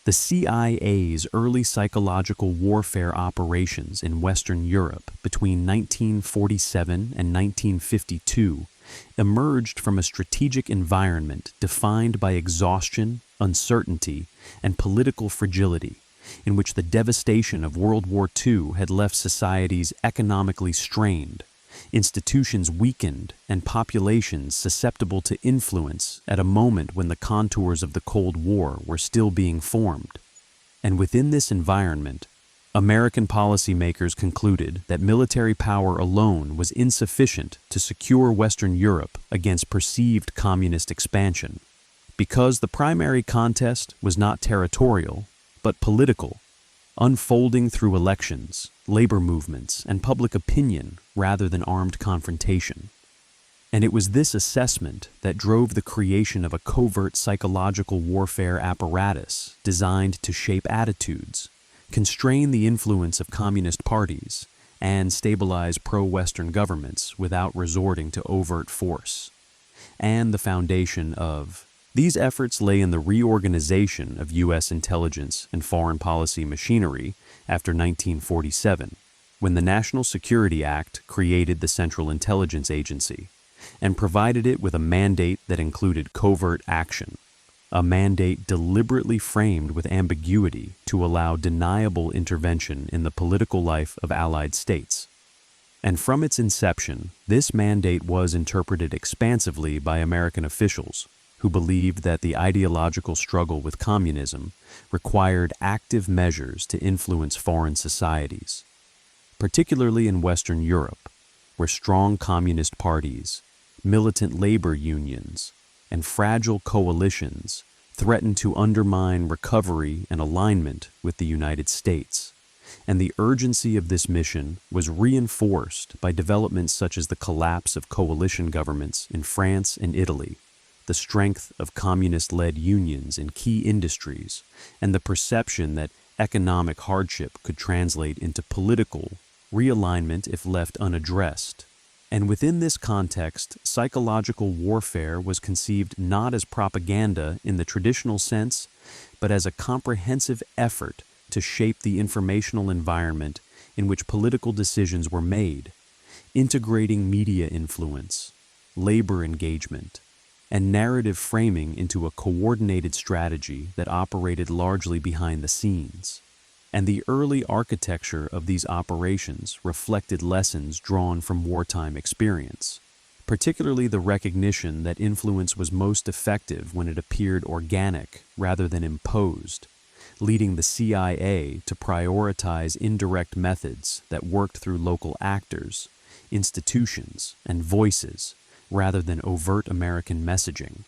The CIA's early psychological warfare operations in Western Europe between 1947 and 1952 emerged from a strategic environment defined by exhaustion, uncertainty, and political fragility, in which the devastation of World War II had left societies economically strained, institutions weakened, and populations susceptible to influence at a moment when the contours of the Cold War were still being formed. And within this environment, American policymakers concluded that military power alone was insufficient to secure Western Europe against perceived communist expansion, because the primary contest was not territorial, but political, unfolding through elections, labor movements, and public opinion rather than armed confrontation. And it was this assessment that drove the creation of a covert psychological warfare apparatus designed to shape attitudes, constrain the influence of communist parties, and stabilize pro-Western governments without resorting to overt force. And the foundation of these efforts lay in the reorganization of U.S. intelligence and foreign policy machinery after 1947, when the National Security Act created the Central Intelligence Agency and provided it with a mandate that included covert action, a mandate deliberately framed with ambiguity to allow deniable intervention in the political life of Allied states. And from its inception, this mandate was interpreted expansively by American officials, who believed that the ideological struggle with communism required active measures to influence foreign societies, particularly in Western Europe, where strong communist parties, militant labor unions, and fragile coalitions threatened to undermine recovery and alignment with the United States. And the urgency of this mission was reinforced by developments such as the collapse of coalition governments in France and Italy, the strength of communist-led unions in key industries, and the perception that economic hardship could translate into political realignment if left unaddressed. And within this context, psychological warfare was conceived not as propaganda in the traditional sense, but as a comprehensive effort to shape the informational environment in which political decisions were made, integrating media influence, labor engagement, and narrative framing into a coordinated strategy that operated largely behind the scenes. And the early architecture of these operations reflected lessons drawn from wartime experience, particularly the recognition that influence was most effective when it appeared organic rather than imposed, leading the CIA to prioritize indirect methods that worked through local actors, institutions, and voices, rather than overt American messaging.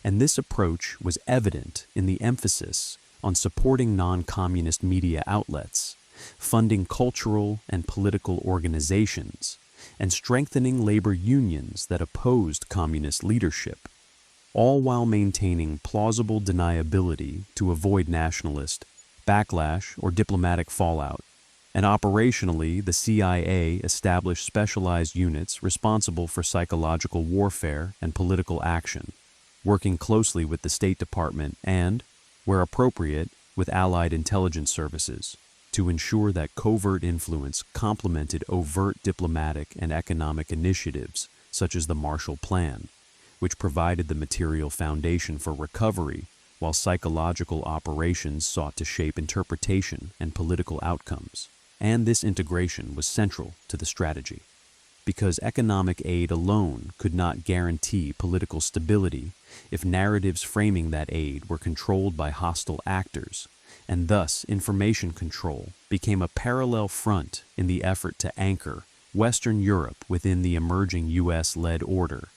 And this approach was evident in the emphasis on supporting non-communist media outlets, funding cultural and political organizations, and strengthening labor unions that opposed communist leadership, all while maintaining plausible deniability to avoid nationalist backlash or diplomatic fallout. And operationally, the CIA established specialized units responsible for psychological warfare and political action, working closely with the State Department and, where appropriate, with Allied intelligence services, to ensure that covert influence complemented overt diplomatic and economic initiatives such as the Marshall Plan, which provided the material foundation for recovery, while psychological operations sought to shape interpretation and political outcomes. And this integration was central to the strategy, because economic aid alone could not guarantee political stability if narratives framing that aid were controlled by hostile actors, and thus information control became a parallel front in the effort to anchor Western Europe within the emerging U.S.-led order.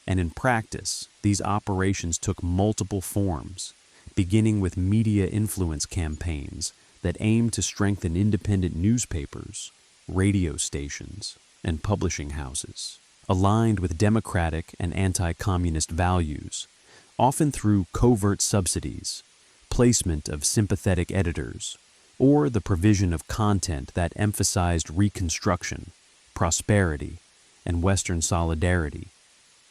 And in practice, these operations took multiple forms, beginning with media influence campaigns that aimed to strengthen independent newspapers, radio stations, and publishing houses, aligned with democratic and anti-communist values, often through covert subsidies, placement of sympathetic editors, or the provision of content that emphasized reconstruction, prosperity, and Western solidarity.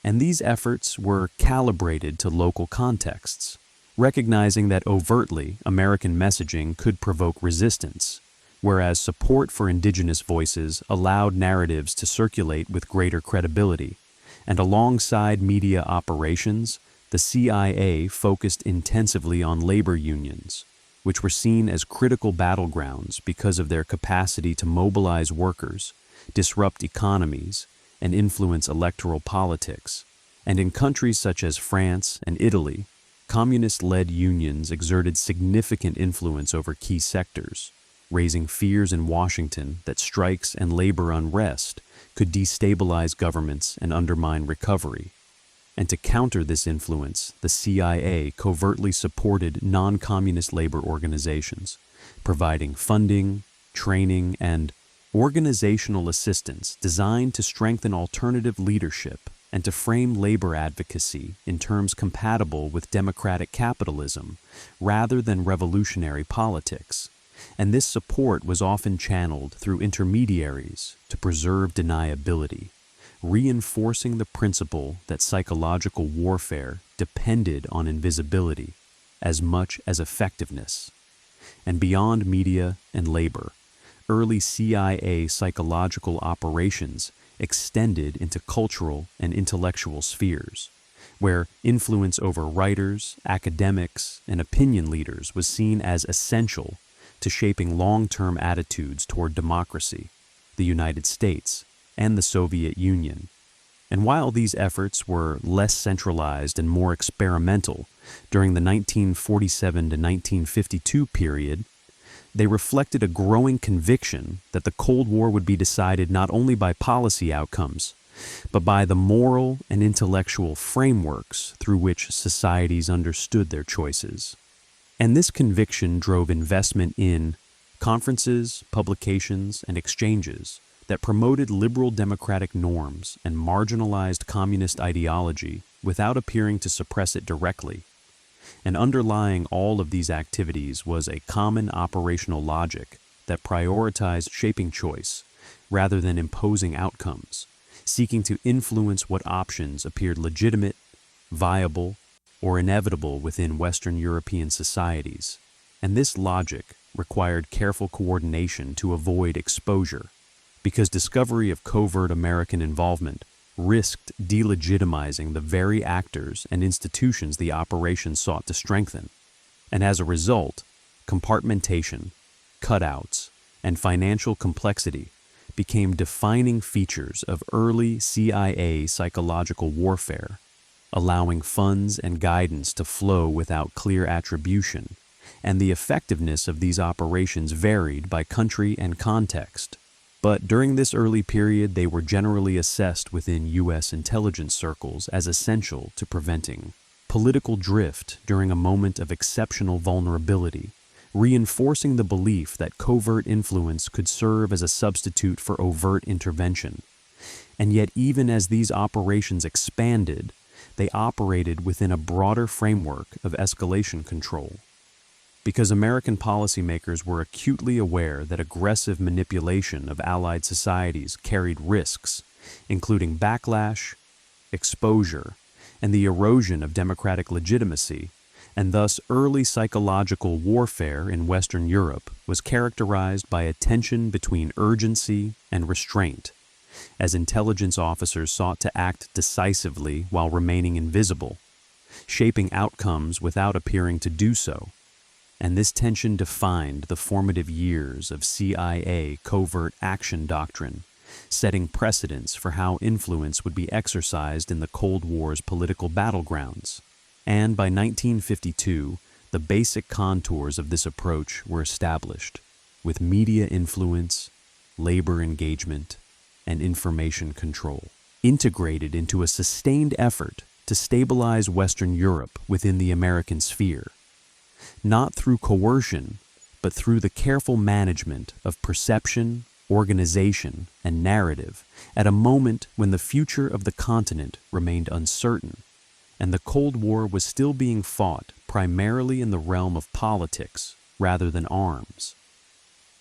And these efforts were calibrated to local contexts, recognizing that overtly American messaging could provoke resistance, whereas support for indigenous voices allowed narratives to circulate with greater credibility. And alongside media operations, the CIA focused intensively on labor unions, which were seen as critical battlegrounds because of their capacity to mobilize workers, disrupt economies, and influence electoral politics. And in countries such as France and Italy, communist-led unions exerted significant influence over key sectors, raising fears in Washington that strikes and labor unrest could destabilize governments and undermine recovery. And to counter this influence, the CIA covertly supported non-communist labor organizations, providing funding, training, and organizational assistance designed to strengthen alternative leadership and to frame labor advocacy in terms compatible with democratic capitalism rather than revolutionary politics. And this support was often channeled through intermediaries to preserve deniability, reinforcing the principle that psychological warfare depended on invisibility as much as effectiveness. And beyond media and labor, early CIA psychological operations extended into cultural and intellectual spheres, where influence over writers, academics, and opinion leaders was seen as essential to shaping long-term attitudes toward democracy, the United States, and the Soviet Union. And while these efforts were less centralized and more experimental during the 1947 to 1952 period, they reflected a growing conviction that the Cold War would be decided not only by policy outcomes, but by the moral and intellectual frameworks through which societies understood their choices. And this conviction drove investment in conferences, publications, and exchanges that promoted liberal democratic norms and marginalized communist ideology without appearing to suppress it directly. And underlying all of these activities was a common operational logic that prioritized shaping choice rather than imposing outcomes, seeking to influence what options appeared legitimate, viable, or inevitable within Western European societies. And this logic required careful coordination to avoid exposure, because discovery of covert American involvement risked delegitimizing the very actors and institutions the operation sought to strengthen. And as a result, compartmentation, cutouts, and financial complexity became defining features of early CIA psychological warfare, allowing funds and guidance to flow without clear attribution, and the effectiveness of these operations varied by country and context. But during this early period, they were generally assessed within U.S. intelligence circles as essential to preventing political drift during a moment of exceptional vulnerability, reinforcing the belief that covert influence could serve as a substitute for overt intervention. And yet, even as these operations expanded, they operated within a broader framework of escalation control. Because American policymakers were acutely aware that aggressive manipulation of allied societies carried risks, including backlash, exposure, and the erosion of democratic legitimacy, and thus early psychological warfare in Western Europe was characterized by a tension between urgency and restraint, as intelligence officers sought to act decisively while remaining invisible, shaping outcomes without appearing to do so. And this tension defined the formative years of CIA covert action doctrine, setting precedents for how influence would be exercised in the Cold War's political battlegrounds. And by 1952, the basic contours of this approach were established, with media influence, labor engagement, and information control, integrated into a sustained effort to stabilize Western Europe within the American sphere. Not through coercion, but through the careful management of perception, organization, and narrative at a moment when the future of the continent remained uncertain, and the Cold War was still being fought primarily in the realm of politics rather than arms.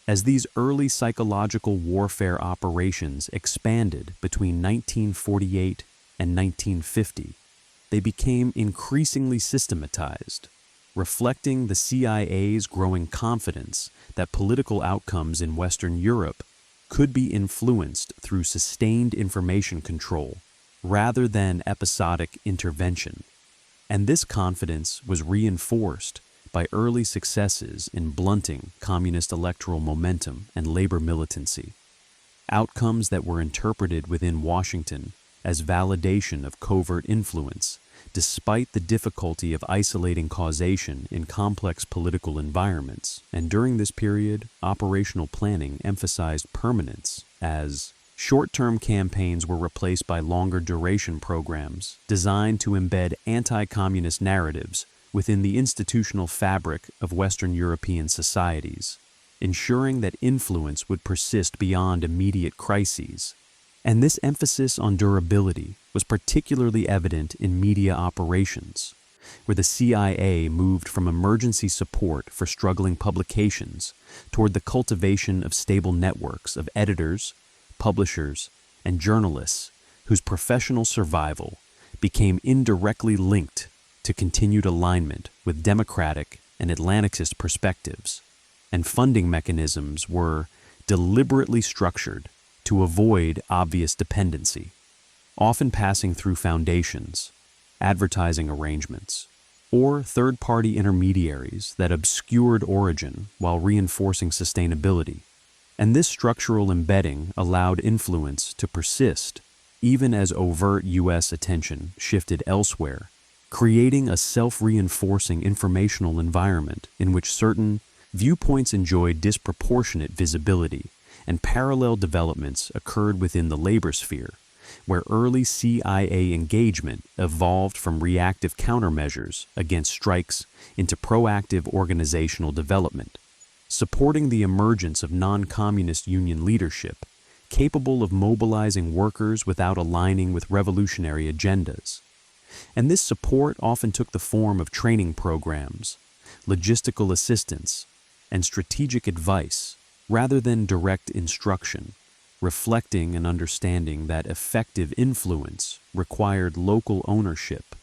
As these early psychological warfare operations expanded between 1948 and 1950, they became increasingly systematized, reflecting the CIA's growing confidence that political outcomes in Western Europe could be influenced through sustained information control rather than episodic intervention. And this confidence was reinforced by early successes in blunting communist electoral momentum and labor militancy, outcomes that were interpreted within Washington as validation of covert influence, despite the difficulty of isolating causation in complex political environments. And during this period, operational planning emphasized permanence, as short-term campaigns were replaced by longer duration programs designed to embed anti-communist narratives within the institutional fabric of Western European societies, ensuring that influence would persist beyond immediate crises. And this emphasis on durability was particularly evident in media operations, where the CIA moved from emergency support for struggling publications toward the cultivation of stable networks of editors, publishers, and journalists whose professional survival became indirectly linked to continued alignment with democratic and Atlanticist perspectives, and funding mechanisms were deliberately structured to avoid obvious dependency, often passing through foundations, advertising arrangements, or third-party intermediaries that obscured origin while reinforcing sustainability. And this structural embedding allowed influence to persist even as overt U.S. attention shifted elsewhere, creating a self-reinforcing informational environment in which certain viewpoints enjoyed disproportionate visibility, and parallel developments occurred within the labor sphere, where early CIA engagement evolved from reactive countermeasures against strikes into proactive organizational development, supporting the emergence of non-communist union leadership, capable of mobilizing workers without aligning with revolutionary agendas. And this support often took the form of training programs, logistical assistance, and strategic advice, rather than direct instruction, reflecting an understanding that effective influence required local ownership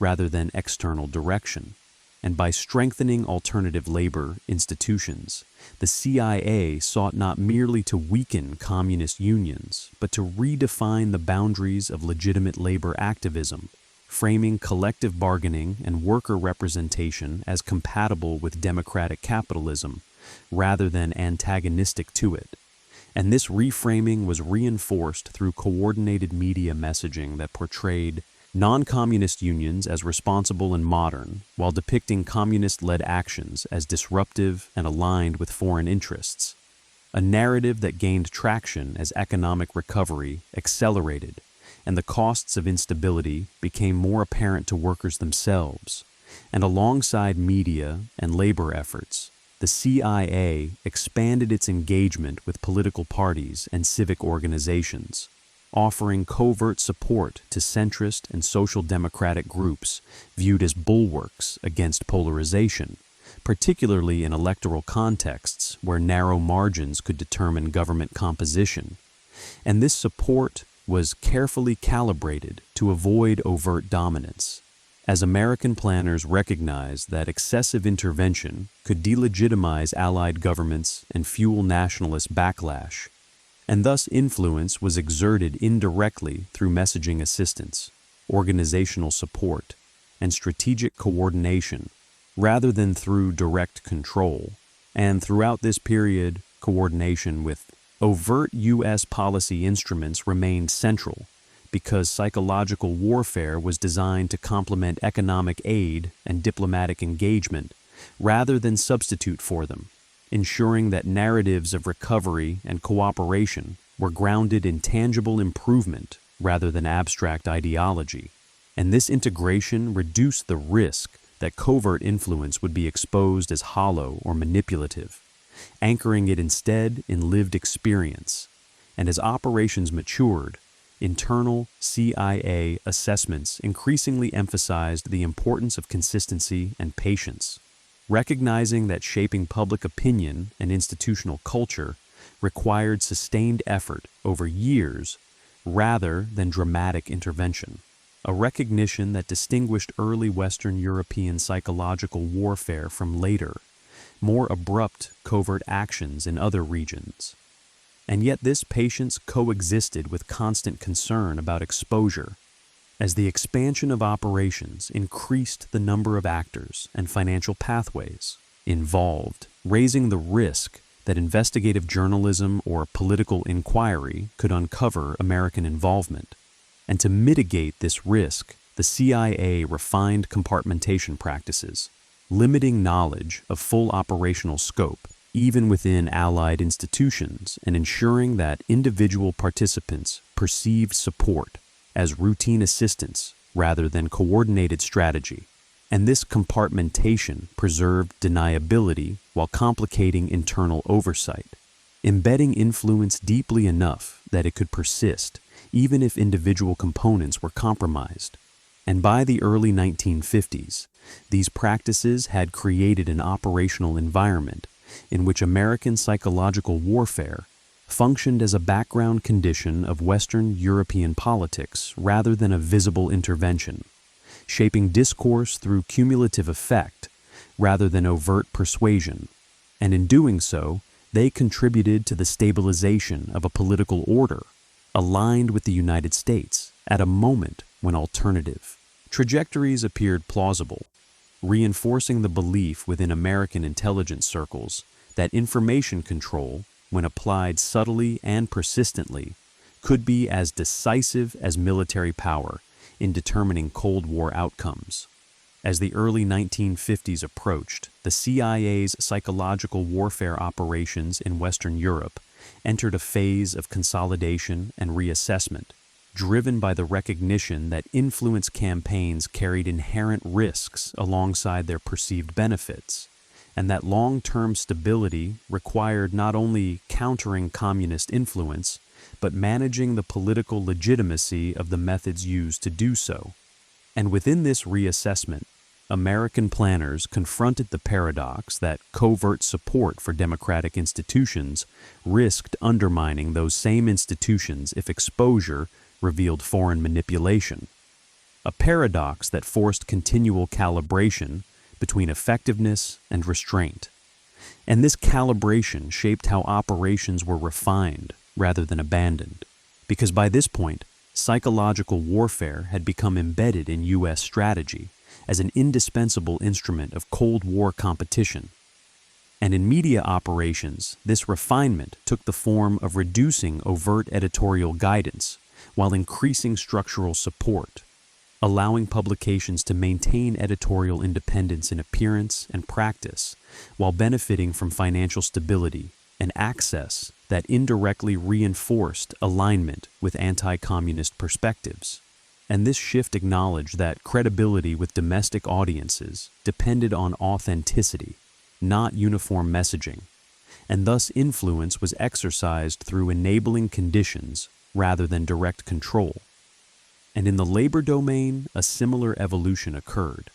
rather than external direction. And by strengthening alternative labor institutions, the CIA sought not merely to weaken communist unions, but to redefine the boundaries of legitimate labor activism, framing collective bargaining and worker representation as compatible with democratic capitalism rather than antagonistic to it. And this reframing was reinforced through coordinated media messaging that portrayed non-communist unions as responsible and modern, while depicting communist-led actions as disruptive and aligned with foreign interests. A narrative that gained traction as economic recovery accelerated, and the costs of instability became more apparent to workers themselves. And alongside media and labor efforts, the CIA expanded its engagement with political parties and civic organizations, offering covert support to centrist and social democratic groups viewed as bulwarks against polarization, particularly in electoral contexts where narrow margins could determine government composition. And this support was carefully calibrated to avoid overt dominance, as American planners recognized that excessive intervention could delegitimize allied governments and fuel nationalist backlash. And thus influence was exerted indirectly through messaging assistance, organizational support, and strategic coordination, rather than through direct control. And throughout this period, coordination with overt U.S. policy instruments remained central, because psychological warfare was designed to complement economic aid and diplomatic engagement, rather than substitute for them, ensuring that narratives of recovery and cooperation were grounded in tangible improvement rather than abstract ideology. And this integration reduced the risk that covert influence would be exposed as hollow or manipulative, anchoring it instead in lived experience. And as operations matured, internal CIA assessments increasingly emphasized the importance of consistency and patience, recognizing that shaping public opinion and institutional culture required sustained effort over years rather than dramatic intervention. a recognition that distinguished early Western European psychological warfare from later, more abrupt covert actions in other regions. And yet this patience coexisted with constant concern about exposure, as the expansion of operations increased the number of actors and financial pathways involved, raising the risk that investigative journalism or political inquiry could uncover American involvement. And to mitigate this risk, the CIA refined compartmentation practices, limiting knowledge of full operational scope, even within allied institutions, and ensuring that individual participants perceived support as routine assistance rather than coordinated strategy. And this compartmentation preserved deniability while complicating internal oversight, embedding influence deeply enough that it could persist even if individual components were compromised. And by the early 1950s, these practices had created an operational environment in which American psychological warfare functioned as a background condition of Western European politics rather than a visible intervention, shaping discourse through cumulative effect rather than overt persuasion. And in doing so, they contributed to the stabilization of a political order aligned with the United States at a moment when alternative trajectories appeared plausible, reinforcing the belief within American intelligence circles that information control, when applied subtly and persistently, could be as decisive as military power in determining Cold War outcomes. As the early 1950s approached, the CIA's psychological warfare operations in Western Europe entered a phase of consolidation and reassessment, driven by the recognition that influence campaigns carried inherent risks alongside their perceived benefits, and that long-term stability required not only countering communist influence, but managing the political legitimacy of the methods used to do so. And within this reassessment, American planners confronted the paradox that covert support for democratic institutions risked undermining those same institutions if exposure revealed foreign manipulation, a paradox that forced continual calibration between effectiveness and restraint. And this calibration shaped how operations were refined rather than abandoned, because by this point, psychological warfare had become embedded in U.S. strategy as an indispensable instrument of Cold War competition. And in media operations, this refinement took the form of reducing overt editorial guidance while increasing structural support, allowing publications to maintain editorial independence in appearance and practice while benefiting from financial stability and access that indirectly reinforced alignment with anti-communist perspectives. And this shift acknowledged that credibility with domestic audiences depended on authenticity, not uniform messaging, and thus influence was exercised through enabling conditions rather than direct control. And in the labor domain, a similar evolution occurred,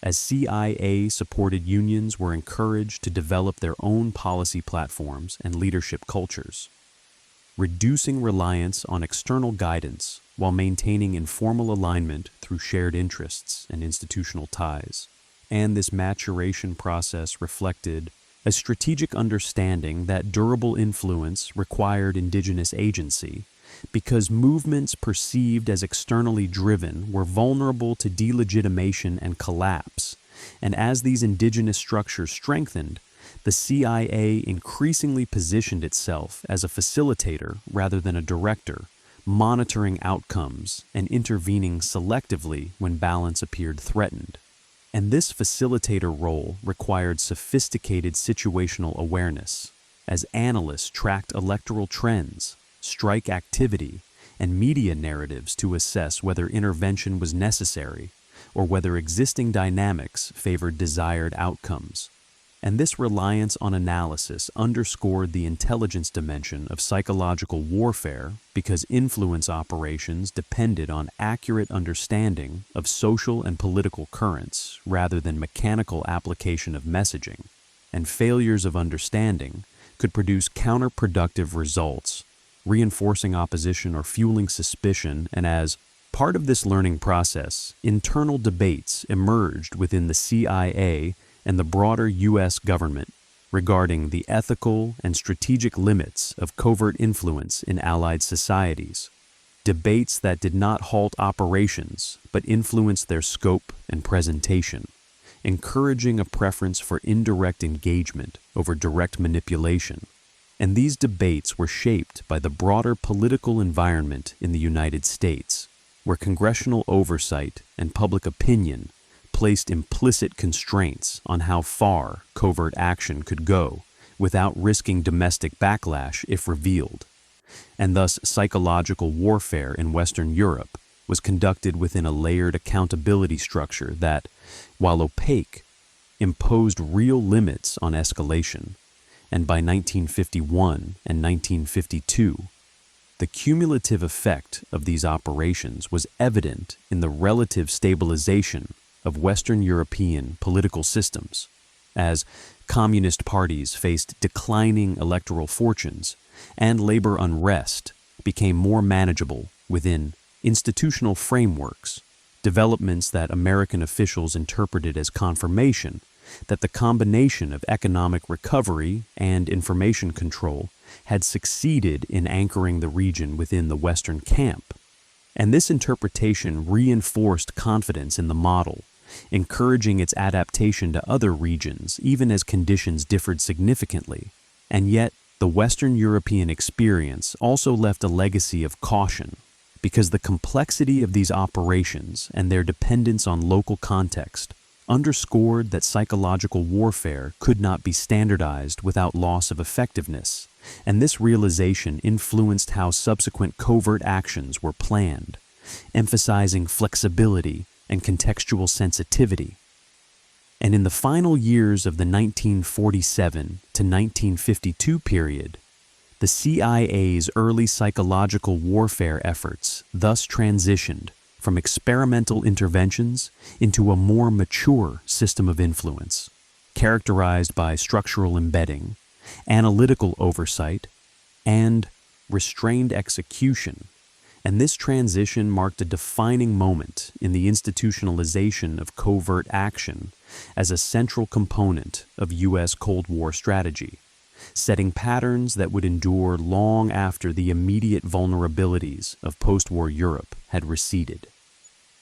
as CIA-supported unions were encouraged to develop their own policy platforms and leadership cultures, reducing reliance on external guidance while maintaining informal alignment through shared interests and institutional ties. And this maturation process reflected a strategic understanding that durable influence required indigenous agency, because movements perceived as externally driven were vulnerable to delegitimation and collapse. And as these indigenous structures strengthened, the CIA increasingly positioned itself as a facilitator rather than a director, monitoring outcomes and intervening selectively when balance appeared threatened. And this facilitator role required sophisticated situational awareness, as analysts tracked electoral trends, strike activity, and media narratives to assess whether intervention was necessary or whether existing dynamics favored desired outcomes. And this reliance on analysis underscored the intelligence dimension of psychological warfare because influence operations depended on accurate understanding of social and political currents rather than mechanical application of messaging. And failures of understanding could produce counterproductive results, reinforcing opposition or fueling suspicion, and as part of this learning process, internal debates emerged within the CIA and the broader U.S. government regarding the ethical and strategic limits of covert influence in Allied societies. Debates that did not halt operations but influenced their scope and presentation, encouraging a preference for indirect engagement over direct manipulation. And these debates were shaped by the broader political environment in the United States, where congressional oversight and public opinion placed implicit constraints on how far covert action could go without risking domestic backlash if revealed. And thus psychological warfare in Western Europe was conducted within a layered accountability structure that, while opaque, imposed real limits on escalation. And by 1951 and 1952, the cumulative effect of these operations was evident in the relative stabilization of Western European political systems, as communist parties faced declining electoral fortunes and labor unrest became more manageable within institutional frameworks, developments that American officials interpreted as confirmation that the combination of economic recovery and information control had succeeded in anchoring the region within the Western camp. And this interpretation reinforced confidence in the model, encouraging its adaptation to other regions even as conditions differed significantly. And yet, the Western European experience also left a legacy of caution, because the complexity of these operations and their dependence on local context underscored that psychological warfare could not be standardized without loss of effectiveness, and this realization influenced how subsequent covert actions were planned, emphasizing flexibility and contextual sensitivity. And in the final years of the 1947 to 1952 period, the CIA's early psychological warfare efforts thus transitioned from experimental interventions into a more mature system of influence, characterized by structural embedding, analytical oversight, and restrained execution. And this transition marked a defining moment in the institutionalization of covert action as a central component of U.S. Cold War strategy, setting patterns that would endure long after the immediate vulnerabilities of post-war Europe had receded.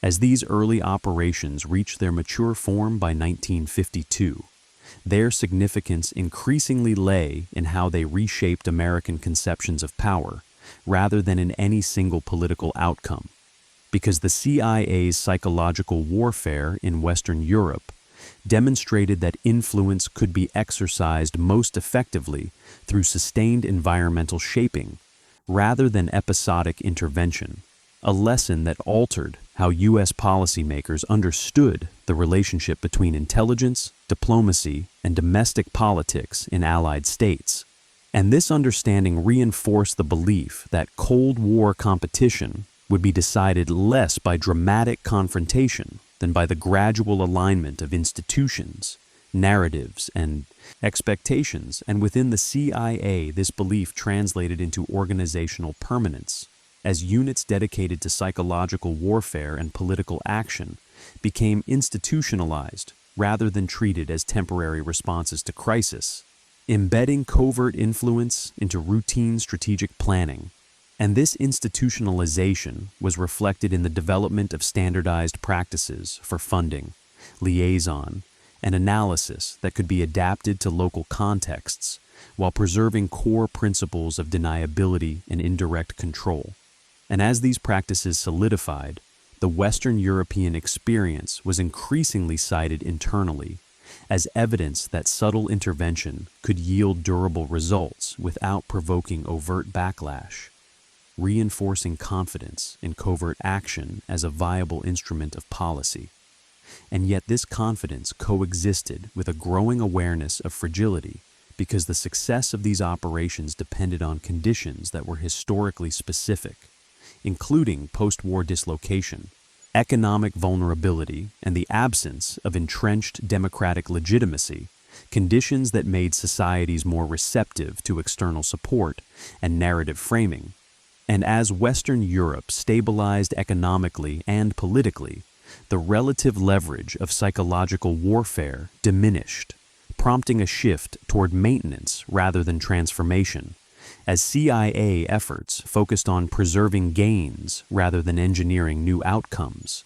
As these early operations reached their mature form by 1952, their significance increasingly lay in how they reshaped American conceptions of power, rather than in any single political outcome, because the CIA's psychological warfare in Western Europe demonstrated that influence could be exercised most effectively through sustained environmental shaping, rather than episodic intervention, a lesson that altered how U.S. policymakers understood the relationship between intelligence, diplomacy, and domestic politics in Allied states. And this understanding reinforced the belief that Cold War competition would be decided less by dramatic confrontation than by the gradual alignment of institutions, narratives, and expectations. And within the CIA, this belief translated into organizational permanence, as units dedicated to psychological warfare and political action became institutionalized rather than treated as temporary responses to crisis, embedding covert influence into routine strategic planning. And this institutionalization was reflected in the development of standardized practices for funding, liaison, and analysis that could be adapted to local contexts while preserving core principles of deniability and indirect control. And as these practices solidified, the Western European experience was increasingly cited internally as evidence that subtle intervention could yield durable results without provoking overt backlash, reinforcing confidence in covert action as a viable instrument of policy. And yet this confidence coexisted with a growing awareness of fragility, because the success of these operations depended on conditions that were historically specific, including post-war dislocation, economic vulnerability, and the absence of entrenched democratic legitimacy, conditions that made societies more receptive to external support and narrative framing. And as Western Europe stabilized economically and politically, the relative leverage of psychological warfare diminished, prompting a shift toward maintenance rather than transformation, as CIA efforts focused on preserving gains rather than engineering new outcomes.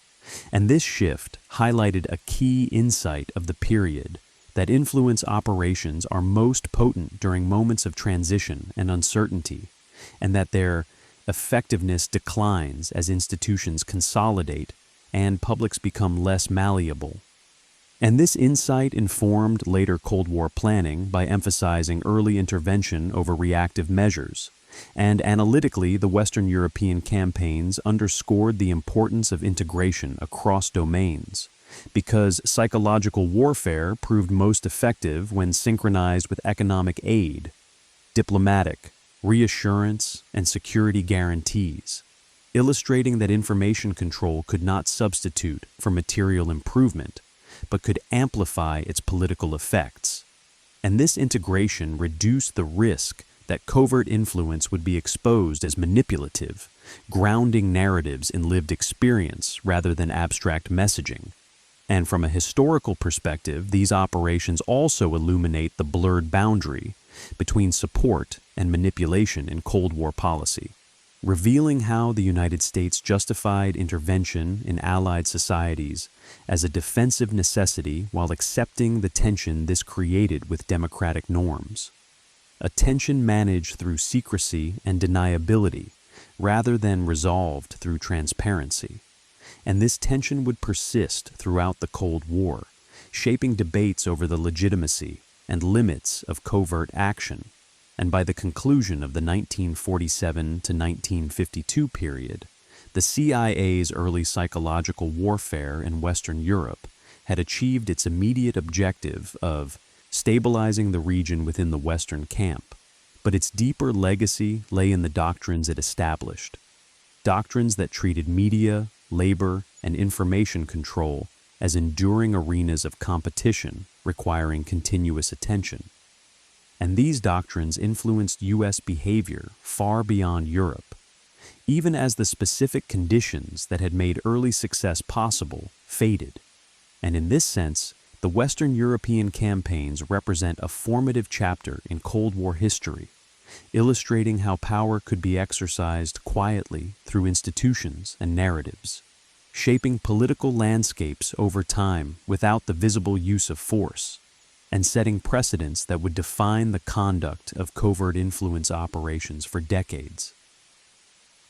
And this shift highlighted a key insight of the period, that influence operations are most potent during moments of transition and uncertainty, and that their effectiveness declines as institutions consolidate and publics become less malleable. And this insight informed later Cold War planning by emphasizing early intervention over reactive measures. And analytically, the Western European campaigns underscored the importance of integration across domains, because psychological warfare proved most effective when synchronized with economic aid, diplomatic, reassurance, and security guarantees, illustrating that information control could not substitute for material improvement, but could amplify its political effects. And this integration reduced the risk that covert influence would be exposed as manipulative, grounding narratives in lived experience rather than abstract messaging. And from a historical perspective, these operations also illuminate the blurred boundary between support and manipulation in Cold War policy, revealing how the United States justified intervention in Allied societies as a defensive necessity while accepting the tension this created with democratic norms. A tension managed through secrecy and deniability rather than resolved through transparency. And this tension would persist throughout the Cold War, shaping debates over the legitimacy and limits of covert action. And by the conclusion of the 1947 to 1952 period, the CIA's early psychological warfare in Western Europe had achieved its immediate objective of stabilizing the region within the Western camp. But its deeper legacy lay in the doctrines it established, doctrines that treated media, labor, and information control as enduring arenas of competition requiring continuous attention. And these doctrines influenced U.S. behavior far beyond Europe, even as the specific conditions that had made early success possible faded. And in this sense, the Western European campaigns represent a formative chapter in Cold War history, illustrating how power could be exercised quietly through institutions and narratives, shaping political landscapes over time without the visible use of force, and setting precedents that would define the conduct of covert influence operations for decades.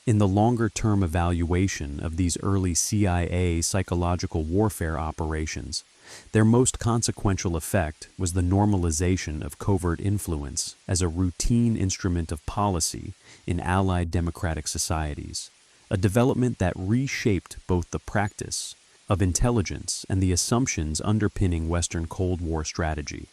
In the longer-term evaluation of these early CIA psychological warfare operations, their most consequential effect was the normalization of covert influence as a routine instrument of policy in Allied democratic societies, a development that reshaped both the practice of intelligence and the assumptions underpinning Western Cold War strategy.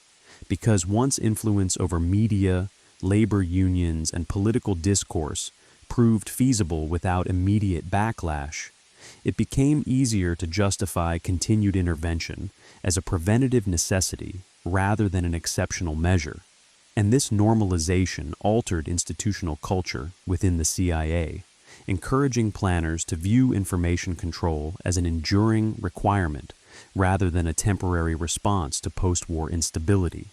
Because once influence over media, labor unions, and political discourse proved feasible without immediate backlash, it became easier to justify continued intervention as a preventative necessity rather than an exceptional measure. And this normalization altered institutional culture within the CIA, encouraging planners to view information control as an enduring requirement rather than a temporary response to post-war instability.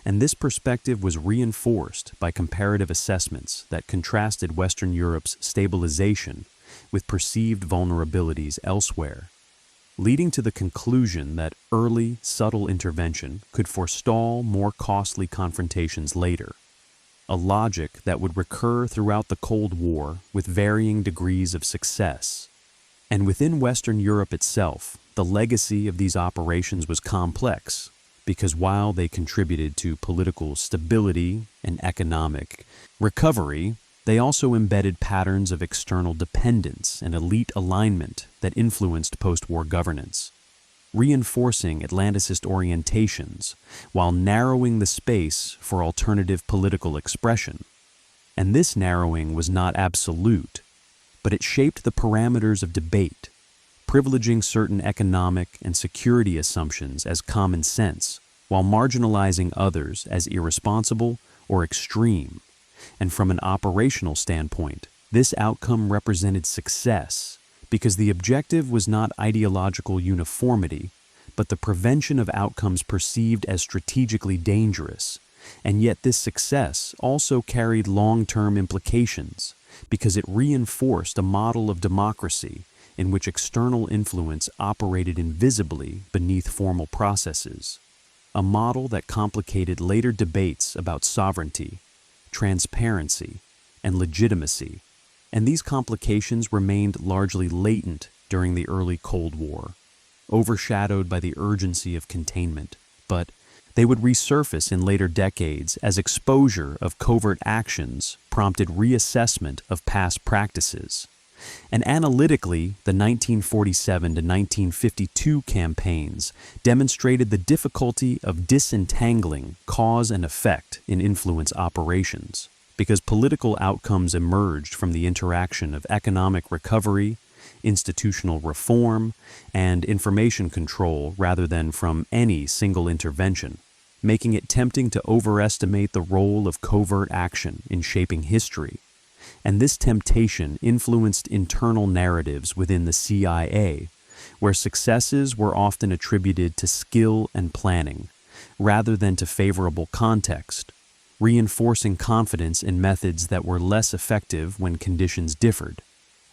And this perspective was reinforced by comparative assessments that contrasted Western Europe's stabilization with perceived vulnerabilities elsewhere, leading to the conclusion that early, subtle intervention could forestall more costly confrontations later, a logic that would recur throughout the Cold War with varying degrees of success. And within Western Europe itself, the legacy of these operations was complex, because while they contributed to political stability and economic recovery, they also embedded patterns of external dependence and elite alignment that influenced post-war governance, reinforcing Atlanticist orientations while narrowing the space for alternative political expression. And this narrowing was not absolute, but it shaped the parameters of debate, privileging certain economic and security assumptions as common sense, while marginalizing others as irresponsible or extreme. And from an operational standpoint, This outcome represented success because the objective was not ideological uniformity, but the prevention of outcomes perceived as strategically dangerous. And yet this success also carried long-term implications because it reinforced a model of democracy in which external influence operated invisibly beneath formal processes, a model that complicated later debates about sovereignty, transparency, and legitimacy. And these complications remained largely latent during the early Cold War, overshadowed by the urgency of containment, but they would resurface in later decades as exposure of covert actions prompted reassessment of past practices. And analytically, the 1947 to 1952 campaigns demonstrated the difficulty of disentangling cause and effect in influence operations, because political outcomes emerged from the interaction of economic recovery, institutional reform, and information control rather than from any single intervention, making it tempting to overestimate the role of covert action in shaping history. And this temptation influenced internal narratives within the CIA, where successes were often attributed to skill and planning, rather than to favorable context, reinforcing confidence in methods that were less effective when conditions differed.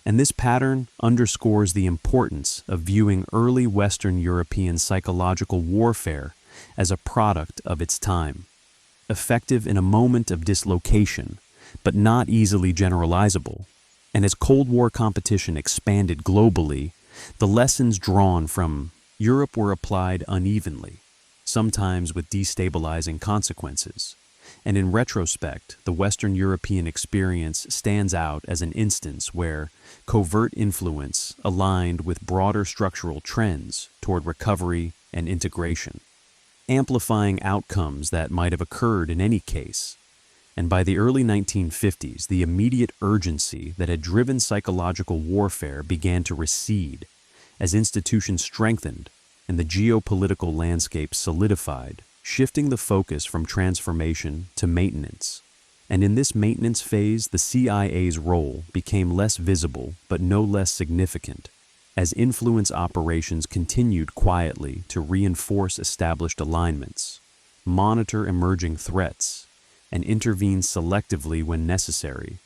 And this pattern underscores the importance of viewing early Western European psychological warfare as a product of its time, effective in a moment of dislocation, but not easily generalizable. And as Cold War competition expanded globally, the lessons drawn from Europe were applied unevenly, sometimes with destabilizing consequences. And in retrospect, the Western European experience stands out as an instance where covert influence aligned with broader structural trends toward recovery and integration, amplifying outcomes that might have occurred in any case. And by the early 1950s, the immediate urgency that had driven psychological warfare began to recede as institutions strengthened and the geopolitical landscape solidified, shifting the focus from transformation to maintenance. And in this maintenance phase, the CIA's role became less visible but no less significant, as influence operations continued quietly to reinforce established alignments, monitor emerging threats, and intervene selectively when necessary.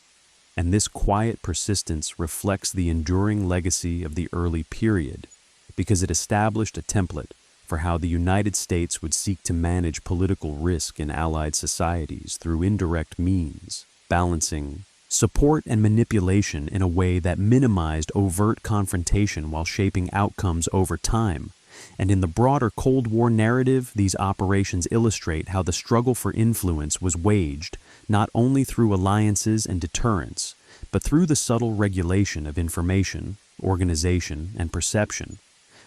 And this quiet persistence reflects the enduring legacy of the early period, because it established a template for how the United States would seek to manage political risk in allied societies through indirect means, balancing support and manipulation in a way that minimized overt confrontation while shaping outcomes over time. And in the broader Cold War narrative, these operations illustrate how the struggle for influence was waged not only through alliances and deterrence, but through the subtle regulation of information, organization, and perception,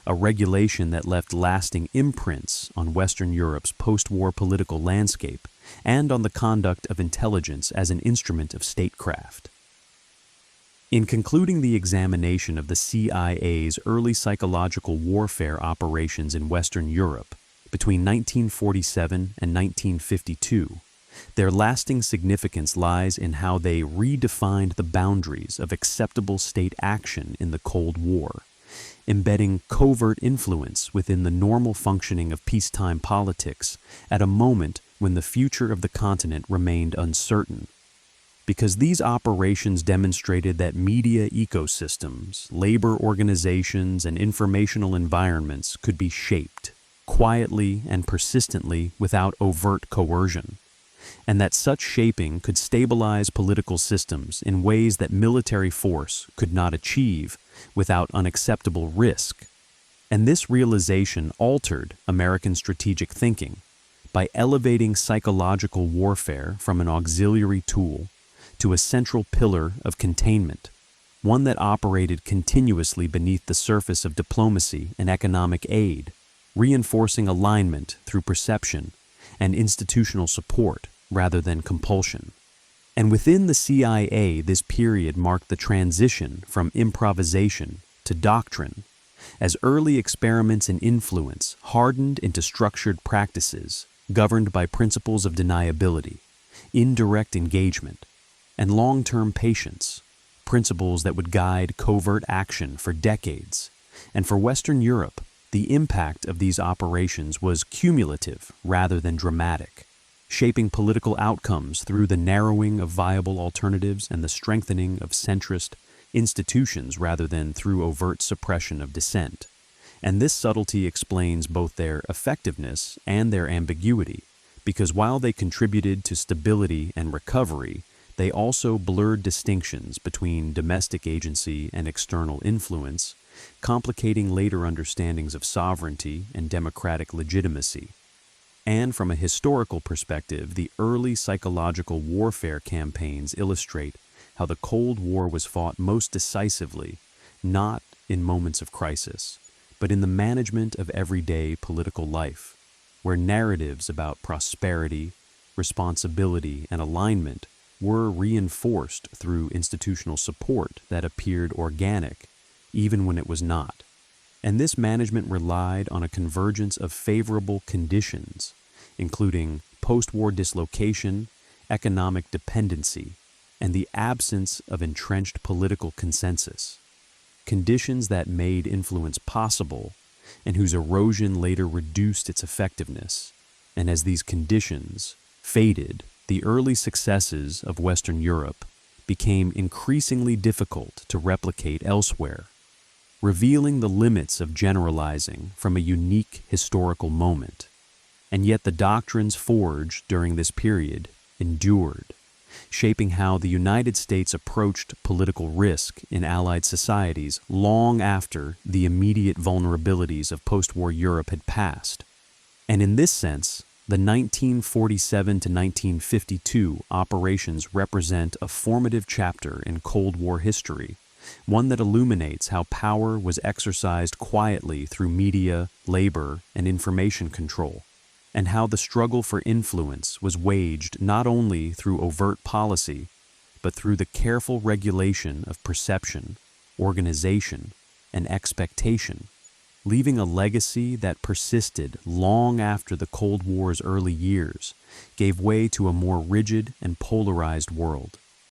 a regulation that left lasting imprints on Western Europe's post-war political landscape and on the conduct of intelligence as an instrument of statecraft. In concluding the examination of the CIA's early psychological warfare operations in Western Europe between 1947 and 1952, their lasting significance lies in how they redefined the boundaries of acceptable state action in the Cold War, embedding covert influence within the normal functioning of peacetime politics at a moment when the future of the continent remained uncertain. Because these operations demonstrated that media ecosystems, labor organizations, and informational environments could be shaped quietly and persistently without overt coercion, and that such shaping could stabilize political systems in ways that military force could not achieve without unacceptable risk. And this realization altered American strategic thinking by elevating psychological warfare from an auxiliary tool to a central pillar of containment, one that operated continuously beneath the surface of diplomacy and economic aid, reinforcing alignment through perception and institutional support rather than compulsion. And within the CIA, this period marked the transition from improvisation to doctrine, as early experiments in influence hardened into structured practices governed by principles of deniability, indirect engagement, and long-term patience, principles that would guide covert action for decades. And for Western Europe, the impact of these operations was cumulative rather than dramatic, shaping political outcomes through the narrowing of viable alternatives and the strengthening of centrist institutions rather than through overt suppression of dissent. And this subtlety explains both their effectiveness and their ambiguity, because while they contributed to stability and recovery, they also blurred distinctions between domestic agency and external influence, complicating later understandings of sovereignty and democratic legitimacy. And from a historical perspective, the early psychological warfare campaigns illustrate how the Cold War was fought most decisively, not in moments of crisis, but in the management of everyday political life, where narratives about prosperity, responsibility, and alignment were reinforced through institutional support that appeared organic, even when it was not. And this management relied on a convergence of favorable conditions, including post-war dislocation, economic dependency, and the absence of entrenched political consensus. Conditions that made influence possible and whose erosion later reduced its effectiveness. And as these conditions faded, the early successes of Western Europe became increasingly difficult to replicate elsewhere, revealing the limits of generalizing from a unique historical moment. And yet the doctrines forged during this period endured, shaping how the United States approached political risk in Allied societies long after the immediate vulnerabilities of post-war Europe had passed. And in this sense, the 1947 to 1952 operations represent a formative chapter in Cold War history, one that illuminates how power was exercised quietly through media, labor, and information control, and how the struggle for influence was waged not only through overt policy, but through the careful regulation of perception, organization, and expectation, leaving a legacy that persisted long after the Cold War's early years gave way to a more rigid and polarized world.